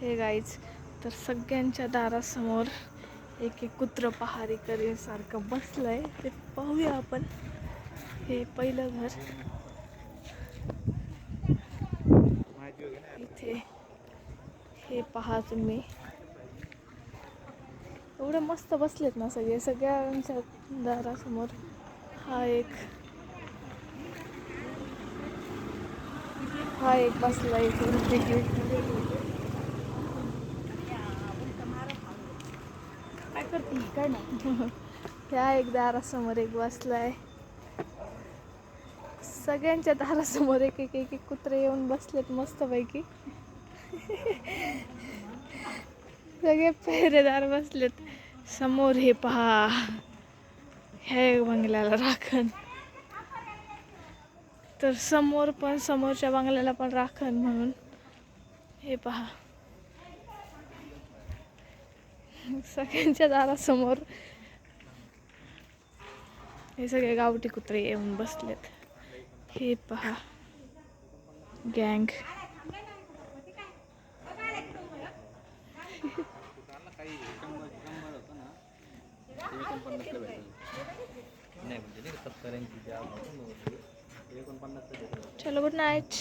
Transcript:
हे गाईज, तर सगळ्यांच्या दारासमोर एक एक कुत्र पहारी करी सारखं बसलंय. ते पाहूया आपण. हे पहिलं घर. इथे हे पहा तुम्ही, एवढे मस्त बसलेत ना सगळ्यांच्या दारासमोर. हा एक बसला इथे. काय करते काय ना. ह्या एक दारासमोर एक बसलाय. सगळ्यांच्या दारासमोर एक एक एक एक कुत्रे येऊन बसलेत मस्तपैकी. सगळे पेहरेदार बसलेत समोर. हे पहा, ह्या बंगल्याला राखण. तर समोरच्या बंगल्याला पण राखण म्हणून हे पहा, सगळ्यांच्या दारासमोर हे सगळे गावठी कुत्रे येऊन बसलेत. हे पहा, गँग. चलो, गुड नाईट.